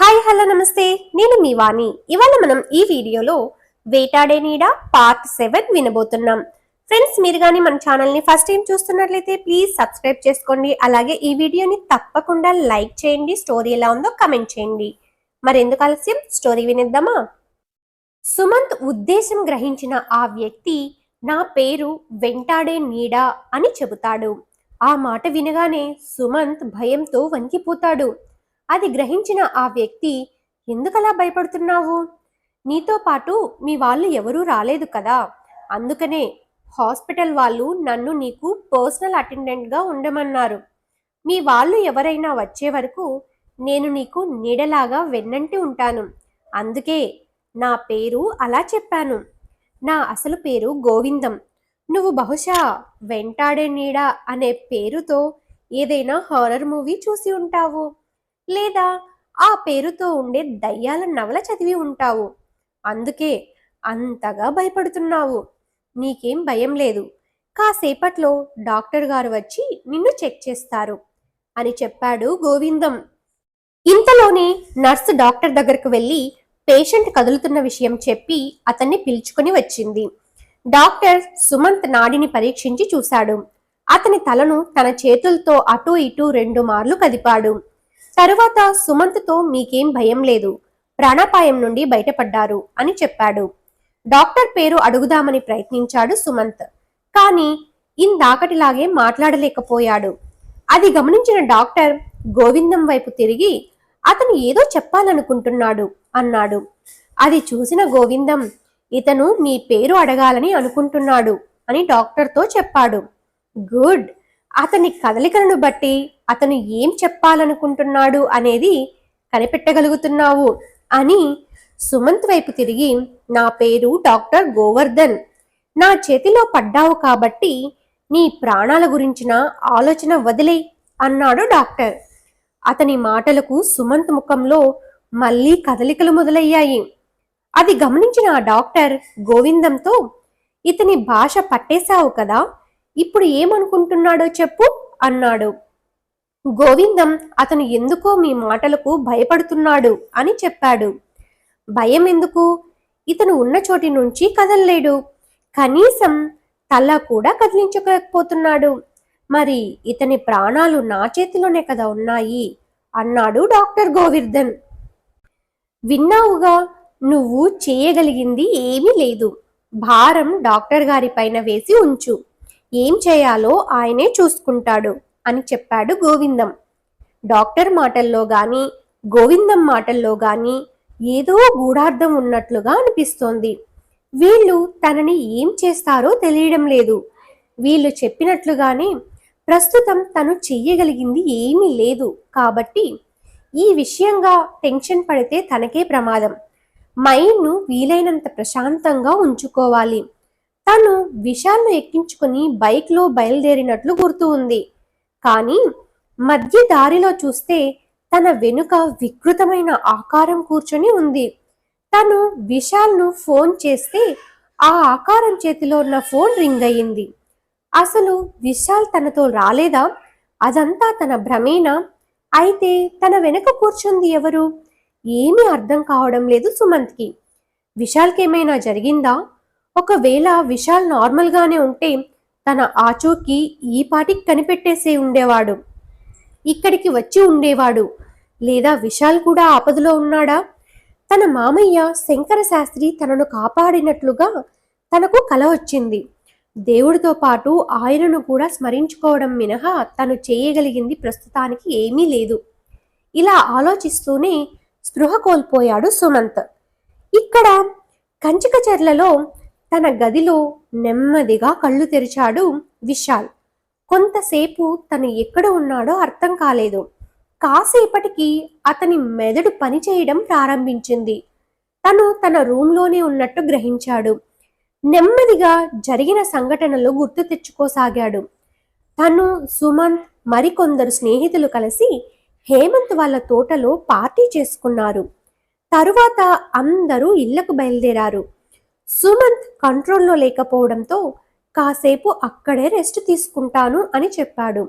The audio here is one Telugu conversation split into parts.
హాయ్ హలో నమస్తే, నేను మీ వాణి. ఇవాళ మనం ఈ వీడియోలో వేటాడే నీడ పార్ట్ 7 వినబోతున్నాం. ఫ్రెండ్స్, మీరు కానీ మన ఛానల్ని ఫస్ట్ టైం చూస్తున్నట్లయితే ప్లీజ్ సబ్స్క్రైబ్ చేసుకోండి. అలాగే ఈ వీడియోని తప్పకుండా లైక్ చేయండి. స్టోరీ ఎలా ఉందో కమెంట్ చేయండి. మరెందుకు ఆలస్యం, స్టోరీ వినేద్దామా? సుమంత్ ఉద్దేశం గ్రహించిన ఆ వ్యక్తి నా పేరు వెంటాడే నీడ అని చెబుతాడు. ఆ మాట వినగానే సుమంత్ భయంతో వణికిపోతాడు. అది గ్రహించిన ఆ వ్యక్తి, ఎందుకలా భయపడుతున్నావు? నీతో పాటు మీ వాళ్ళు ఎవరూ రాలేదు కదా, అందుకనే హాస్పిటల్ వాళ్ళు నన్ను నీకు పర్సనల్ అటెండెంట్గా ఉండమన్నారు. మీ వాళ్ళు ఎవరైనా వచ్చే వరకు నేను నీకు నీడలాగా వెన్నంటి ఉంటాను. అందుకే నా పేరు అలా చెప్పాను. నా అసలు పేరు గోవిందం. నువ్వు బహుశా వెంటాడే నీడ అనే పేరుతో ఏదైనా హారర్ మూవీ చూసి ఉంటావు, లేదా ఆ పేరుతో ఉండే దయ్యాల నవల చదివి ఉంటావు. అందుకే అంతగా భయపడుతున్నావు. నీకేం భయం లేదు. కాసేపట్లో డాక్టర్ గారు వచ్చి నిన్ను చెక్ చేస్తారు అని చెప్పాడు గోవిందం. ఇంతలోనే నర్సు డాక్టర్ దగ్గరకు వెళ్ళి పేషెంట్ కదులుతున్న విషయం చెప్పి అతన్ని పిలుచుకొని వచ్చింది. డాక్టర్ సుమంత్ నాడిని పరీక్షించి చూశాడు. అతని తలను తన చేతులతో అటూ ఇటూ 2 మార్లు కదిపాడు. తరువాత సుమంత్తో మీకేం భయం లేదు, ప్రాణాపాయం నుండి బయటపడ్డారు అని చెప్పాడు. డాక్టర్ పేరు అడుగుదామని ప్రయత్నించాడు సుమంత్, కానీ ఇందాకటిలాగే మాట్లాడలేకపోయాడు. అది గమనించిన డాక్టర్ గోవిందం వైపు తిరిగి అతను ఏదో చెప్పాలనుకుంటున్నాడు అన్నాడు. అది చూసిన గోవిందం, ఇతను మీ పేరు అడగాలని అనుకుంటున్నాడు అని డాక్టర్తో చెప్పాడు. గుడ్, అతని కదలికలను బట్టి అతను ఏం చెప్పాలనుకుంటున్నాడు అనేది కనిపెట్టగలుగుతున్నావు అని సుమంత్ వైపు తిరిగి, నా పేరు డాక్టర్ గోవర్ధన్. నా చేతిలో పడ్డావు కాబట్టి నీ ప్రాణాల గురించిన ఆలోచన వదిలే అన్నాడు డాక్టర్. అతని మాటలకు సుమంత్ ముఖంలో మళ్ళీ కదలికలు మొదలయ్యాయి. అది గమనించిన ఆ డాక్టర్ గోవిందంతో, ఇతని భాష పట్టేశావు కదా, ఇప్పుడు ఏమనుకుంటున్నాడో చెప్పు అన్నాడు. గోవిందం అతను ఎందుకో మీ మాటలకు భయపడుతున్నాడు అని చెప్పాడు. భయం ఎందుకు? ఇతను ఉన్న చోటి నుంచి కదలలేడు, కనీసం తల కూడా కదిలించకపోతున్నాడు. మరి ఇతని ప్రాణాలు నా చేతిలోనే కదా ఉన్నాయి అన్నాడు డాక్టర్ గోవర్ధన్. విన్నావుగా, నువ్వు చేయగలిగింది ఏమీ లేదు. భారం డాక్టర్ గారి పైన వేసి ఉంచు. ఏం చేయాలో ఆయనే చూసుకుంటాడు అని చెప్పాడు గోవిందం. డాక్టర్ మాటల్లో గాని గోవిందం మాటల్లో గాని ఏదో గూఢార్థం ఉన్నట్లుగా అనిపిస్తోంది. వీళ్ళు తనని ఏం చేస్తారో తెలియడం లేదు. వీళ్ళు చెప్పినట్లుగానే ప్రస్తుతం తను చెయ్యగలిగింది ఏమీ లేదు కాబట్టి ఈ విషయంగా టెన్షన్ పడితే తనకే ప్రమాదం. మైండ్ను వీలైనంత ప్రశాంతంగా ఉంచుకోవాలి. తను విశాల్ను ఎక్కించుకుని బైక్లో బయలుదేరినట్లు గుర్తు ఉంది, కానీ మధ్య దారిలో చూస్తే తన వెనుక వికృతమైన ఆకారం కూర్చొని ఉంది. తను విశాల్ను ఫోన్ చేస్తే ఆ ఆకారం చేతిలో ఉన్న ఫోన్ రింగ్ అయ్యింది. అసలు విశాల్ తనతో రాలేదా? అదంతా తన భ్రమేనా? అయితే తన వెనుక కూర్చుంది ఎవరు? ఏమీ అర్థం కావడం లేదు సుమంత్కి. విశాల్కి ఏమైనా జరిగిందా? ఒకవేళ విశాల్ నార్మల్గానే ఉంటే తన ఆచూకీ ఈ పాటికి కనిపెట్టేసే ఉండేవాడు, ఇక్కడికి వచ్చి ఉండేవాడు. లేదా విశాల్ కూడా ఆపదలో ఉన్నాడా? తన మామయ్య శంకర శాస్త్రి తనను కాపాడినట్లుగా తనకు కల వచ్చింది. దేవుడితో పాటు ఆయనను కూడా స్మరించుకోవడం మినహా తను చేయగలిగింది ప్రస్తుతానికి ఏమీ లేదు. ఇలా ఆలోచిస్తూనే స్పృహ కోల్పోయాడు సుమంత్. ఇక్కడ కంచికచర్లలో తన గదిలో నెమ్మదిగా కళ్ళు తెరిచాడు విశాల్. కొంతసేపు తను ఎక్కడ ఉన్నాడో అర్థం కాలేదు. కాసేపటికి అతని మెదడు పనిచేయడం ప్రారంభించింది. తను తన రూమ్లోనే ఉన్నట్టు గ్రహించాడు. నెమ్మదిగా జరిగిన సంఘటనలు గుర్తు తెచ్చుకోసాగాడు. తను, సుమంత్, మరికొందరు స్నేహితులు కలిసి హేమంత్ వాళ్ళ తోటలో పార్టీ చేసుకున్నారు. తరువాత అందరూ ఇళ్లకు బయలుదేరారు. సుమంత్ కంట్రోల్లో లేకపోవడంతో కాసేపు అక్కడే రెస్ట్ తీసుకుంటాను అని చెప్పాడు.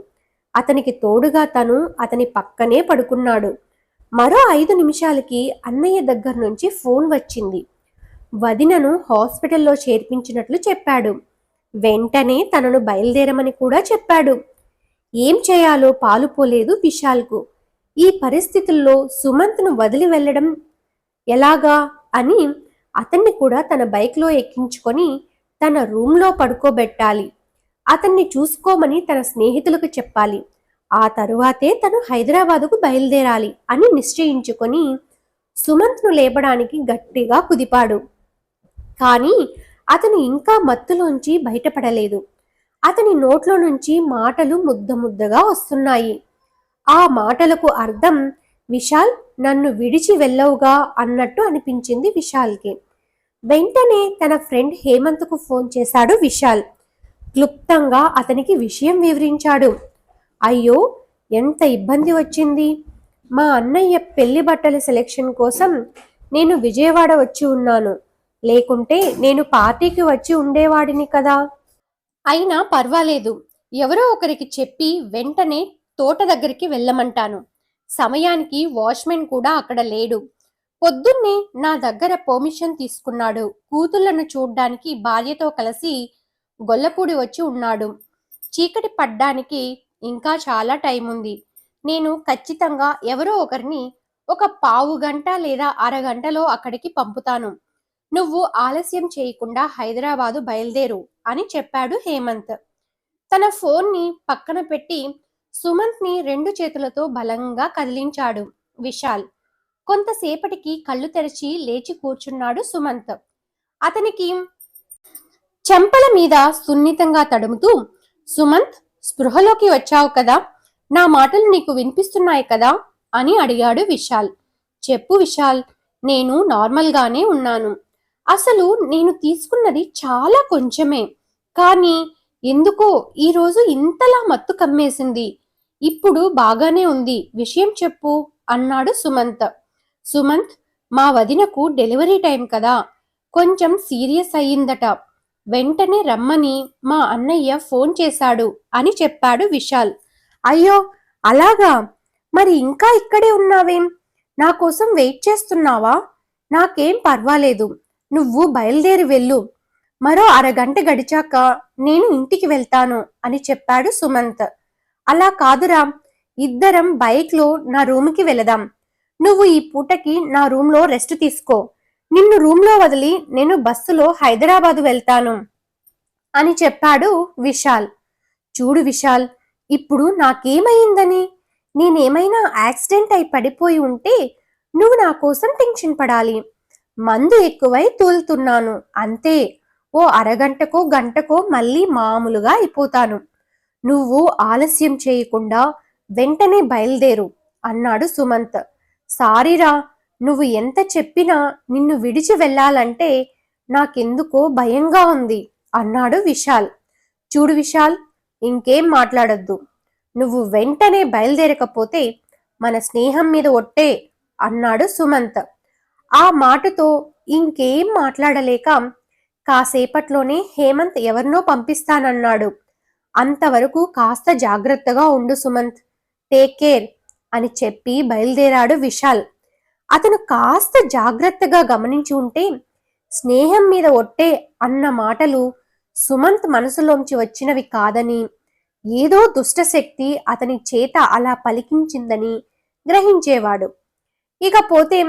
అతనికి తోడుగా తను అతని పక్కనే పడుకున్నాడు. మరో 5 నిమిషాలకి అన్నయ్య దగ్గర నుంచి ఫోన్ వచ్చింది. వదినను హాస్పిటల్లో చేర్పించినట్లు చెప్పాడు. వెంటనే తనను బయలుదేరమని కూడా చెప్పాడు. ఏం చేయాలో పాలుపోలేదు విశాల్కు. ఈ పరిస్థితుల్లో సుమంత్ను వదిలి వెళ్ళడం ఎలాగా అని అతన్ని కూడా తన బైక్లో ఎక్కించుకొని తన రూమ్లో పడుకోబెట్టాలి. అతన్ని చూసుకోమని తన స్నేహితులకు చెప్పాలి. ఆ తరువాతే తను హైదరాబాదుకు బయలుదేరాలి అని నిశ్చయించుకొని సుమంత్ను లేపడానికి గట్టిగా కుదిపాడు. కానీ అతను ఇంకా మత్తులోంచి బయటపడలేదు. అతని నోట్లో నుంచి మాటలు ముద్ద ముద్దగా వస్తున్నాయి. ఆ మాటలకు అర్థం విశాల్ నన్ను విడిచి వెళ్ళవుగా అన్నట్టు అనిపించింది విశాల్కి. వెంటనే తన ఫ్రెండ్ హేమంత్కు ఫోన్ చేశాడు విశాల్. క్లుప్తంగా అతనికి విషయం వివరించాడు. అయ్యో, ఎంత ఇబ్బంది వచ్చింది. మా అన్నయ్య పెళ్లి బట్టల సెలెక్షన్ కోసం నేను విజయవాడ వచ్చి ఉన్నాను. లేకుంటే నేను పార్టీకి వచ్చి ఉండేవాడిని కదా. అయినా పర్వాలేదు, ఎవరో ఒకరికి చెప్పి వెంటనే తోట దగ్గరికి వెళ్ళమంటాను. సమయానికి వాచ్మెన్ కూడా అక్కడ లేడు. పొద్దున్నే నా దగ్గర పర్మిషన్ తీసుకున్నాడు. కూతుళ్లను చూడ్డానికి భార్యతో కలిసి గొల్లపూడి వచ్చి ఉన్నాడు. చీకటి పడ్డానికి ఇంకా చాలా టైం ఉంది. నేను ఖచ్చితంగా ఎవరో ఒకరిని ఒక పావు గంట లేదా అరగంటలో అక్కడికి పంపుతాను. నువ్వు ఆలస్యం చేయకుండా హైదరాబాదు బయలుదేరు అని చెప్పాడు హేమంత్. తన ఫోన్ని పక్కన పెట్టి సుమంత్ని 2 చేతులతో బలంగా కదిలించాడు విశాల్. కొంతసేపటికి కళ్ళు తెరిచి లేచి కూర్చున్నాడు సుమంత్. అతనికి చెంపల మీద సున్నితంగా తడుముతూ, సుమంత్, స్పృహలోకి వచ్చావు కదా, నా మాటలు నీకు వినిపిస్తున్నాయి కదా అని అడిగాడు విశాల్. చెప్పు విశాల్, నేను నార్మల్గానే ఉన్నాను. అసలు నేను తీసుకున్నది చాలా కొంచెమే, కానీ ఎందుకో ఈరోజు ఇంతలా మత్తు కమ్మేసింది. ఇప్పుడు బాగానే ఉంది, విషయం చెప్పు అన్నాడు సుమంత్. సుమంత్, మా వదినకు డెలివరీ టైం కదా, కొంచెం సీరియస్ అయ్యిందట. వెంటనే రమ్మని మా అన్నయ్య ఫోన్ చేశాడు అని చెప్పాడు విశాల్. అయ్యో అలాగా, మరి ఇంకా ఇక్కడే ఉన్నావేం? నా కోసం వెయిట్ చేస్తున్నావా? నాకేం పర్వాలేదు, నువ్వు బయలుదేరి వెళ్ళు. మరో అరగంట గడిచాక నేను ఇంటికి వెళ్తాను అని చెప్పాడు సుమంత్. అలా కాదురా, ఇద్దరం బైక్లో నా రూమ్కి వెళదాం. నువ్వు ఈ పూటకి నా రూమ్లో రెస్ట్ తీసుకో. నిన్ను రూమ్లో వదిలి నేను బస్సులో హైదరాబాదు వెళ్తాను అని చెప్పాడు విశాల్. చూడు విశాల్, ఇప్పుడు నాకేమైందని? నేనేమైనా యాక్సిడెంట్ అయి పడిపోయి ఉంటే నువ్వు నా కోసం టెన్షన్ పడాలి. మందు ఎక్కువై తూలుతున్నాను అంతే. ఓ అరగంటకో గంటకో మళ్ళీ మామూలుగా అయిపోతాను. నువ్వు ఆలస్యం చేయకుండా వెంటనే బయలుదేరు అన్నాడు సుమంత్. సారీరా, నువ్వు ఎంత చెప్పినా నిన్ను విడిచి వెళ్ళాలంటే నాకెందుకో భయంగా ఉంది అన్నాడు విశాల్. చూడు విశాల్, ఇంకేం మాట్లాడొద్దు. నువ్వు వెంటనే బయలుదేరకపోతే మన స్నేహం మీద ఒట్టే అన్నాడు సుమంత్. ఆ మాటతో ఇంకేం మాట్లాడలేక కాసేపట్లోనే హేమంత్ ఎవరినో పంపిస్తానన్నాడు. అంతవరకు కాస్త జాగ్రత్తగా ఉండు సుమంత్, టేక్ కేర్ అని చెప్పి బయలుదేరాడు విశాల్. అతను కాస్త జాగ్రత్తగా గమనించి ఉంటే స్నేహం మీద ఒట్టే అన్న మాటలు సుమంత్ మనసులోంచి వచ్చినవి కాదని, ఏదో దుష్టశక్తి అతని చేత అలా పలికించిందని గ్రహించేవాడు. ఇకపోతే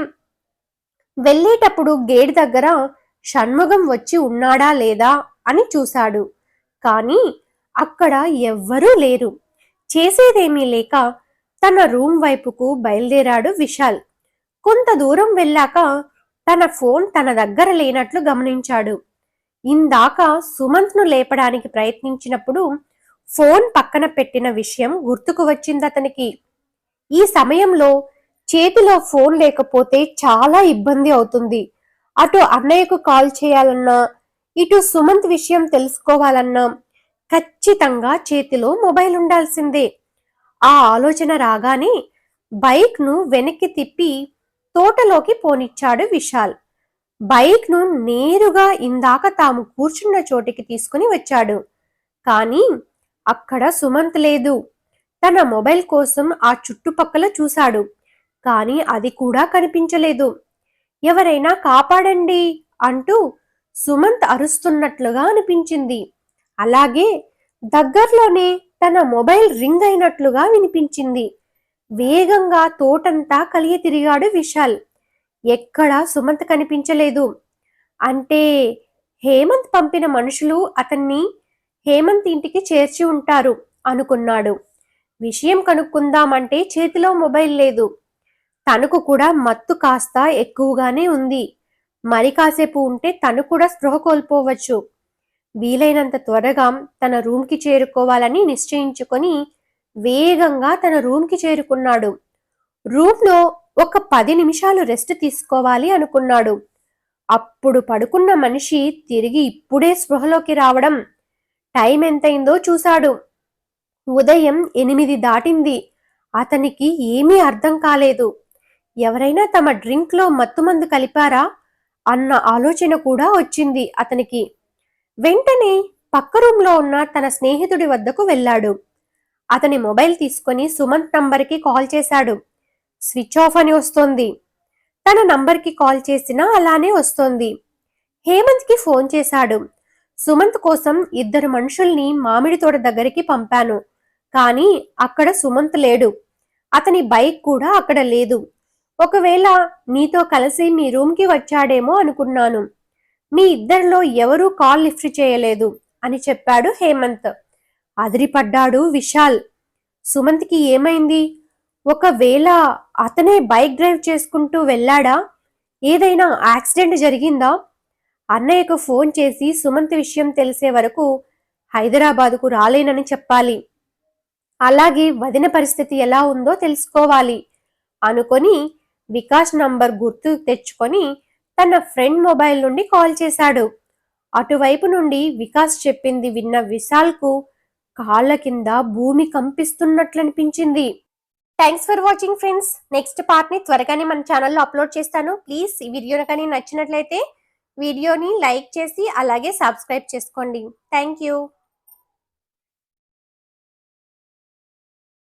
వెళ్ళేటప్పుడు గేట్ దగ్గర షణ్ముగం వచ్చి ఉన్నాడా లేదా అని చూశాడు. కానీ అక్కడ ఎవ్వరూ లేరు. చేసేదేమీ లేక తన రూమ్ వైపుకు బయలుదేరాడు విశాల్. కొంత దూరం వెళ్ళాక తన ఫోన్ తన దగ్గర లేనట్లు గమనించాడు. ఇందాక సుమంత్ను లేపడానికి ప్రయత్నించినప్పుడు ఫోన్ పక్కన పెట్టిన విషయం గుర్తుకు వచ్చింది అతనికి. ఈ సమయంలో చేతిలో ఫోన్ లేకపోతే చాలా ఇబ్బంది అవుతుంది. అటు అన్నయ్యకు కాల్ చేయాలన్నా, ఇటు సుమంత్ విషయం తెలుసుకోవాలన్నా ఖచ్చితంగా చేతిలో మొబైల్ ఉండాల్సిందే. ఆ ఆలోచన రాగానే బైక్ను వెనక్కి తిప్పి తోటలోకి పోనిచ్చాడు విశాల్. బైక్ను నేరుగా ఇందాక తాము కూర్చున్న చోటికి తీసుకుని వచ్చాడు. కానీ అక్కడ సుమంత్ లేదు. తన మొబైల్ కోసం ఆ చుట్టుపక్కల చూశాడు. కానీ అది కూడా కనిపించలేదు. ఎవరైనా కాపాడండి అంటూ సుమంత్ అరుస్తున్నట్లుగా అనిపించింది. అలాగే దగ్గర్లోనే తన మొబైల్ రింగ్ అయినట్లుగా వినిపించింది. వేగంగా తోటంతా కలియ తిరిగాడు విశాల్. ఎక్కడా సుమంత్ కనిపించలేదు. అంటే హేమంత్ పంపిన మనుషులు అతన్ని హేమంత్ ఇంటికి చేర్చి ఉంటారు అనుకున్నాడు. విషయం కనుక్కుందామంటే చేతిలో మొబైల్ లేదు. తనకు కూడా మత్తు కాస్త ఎక్కువగానే ఉంది. మరి కాసేపు ఉంటే తను కూడా స్పృహ కోల్పోవచ్చు. వీలైనంత త్వరగా తన రూమ్కి చేరుకోవాలని నిశ్చయించుకొని వేగంగా తన రూమ్కి చేరుకున్నాడు. రూమ్లో ఒక 10 నిమిషాలు రెస్ట్ తీసుకోవాలి అనుకున్నాడు. అప్పుడు పడుకున్న మనిషి తిరిగి ఇప్పుడే స్పృహలోకి రావడం. టైం ఎంతైందో చూశాడు. ఉదయం 8 దాటింది. అతనికి ఏమీ అర్థం కాలేదు. ఎవరైనా తమ డ్రింక్లో మత్తుమందు కలిపారా అన్న ఆలోచన కూడా వచ్చింది అతనికి. వెంటనే పక్క రూమ్లో ఉన్న తన స్నేహితుడి వద్దకు వెళ్ళాడు. అతని మొబైల్ తీసుకొని సుమంత్ నంబర్కి కాల్ చేశాడు. స్విచ్ ఆఫ్ అని వస్తోంది. తన నంబర్కి కాల్ చేసినా అలానే వస్తోంది. హేమంత్కి ఫోన్ చేశాడు. సుమంత్ కోసం 2 మనుషుల్ని మామిడి తోట దగ్గరికి పంపాను. కానీ అక్కడ సుమంత్ లేడు. అతని బైక్ కూడా అక్కడ లేదు. ఒకవేళ నీతో కలిసి మీ రూమ్కి వచ్చాడేమో అనుకున్నాను. మీ ఇద్దరిలో ఎవరూ కాల్ లిఫ్ట్ చేయలేదు అని చెప్పాడు హేమంత్. అదిరిపడ్డాడు విశాల్. సుమంత్కి ఏమైంది? ఒకవేళ అతనే బైక్ డ్రైవ్ చేసుకుంటూ వెళ్ళాడా? ఏదైనా యాక్సిడెంట్ జరిగిందా? అన్నయ్యకు ఫోన్ చేసి సుమంత్ విషయం తెలిసే వరకు హైదరాబాదుకు రాలేనని చెప్పాలి. అలాగే వదిన పరిస్థితి ఎలా ఉందో తెలుసుకోవాలి అనుకొని వికాస్ నంబర్ గుర్తు తెచ్చుకొని తన ఫ్రెండ్ మొబైల్ నుండి కాల్ చేశాడు. అటువైపు నుండి వికాస్ చెప్పింది విన్న విశాల్కు కాళ్ళ కింద భూమి కంపిస్తున్నట్లనిపించింది. Thanks for watching friends. Next part ని త్వరగానే మన ఛానల్లో అప్లోడ్ చేస్తాను. ప్లీజ్ ఈ వీడియో కానీ నచ్చినట్లయితే వీడియోని లైక్ చేసి అలాగే సబ్స్క్రైబ్ చేసుకోండి. Thank you.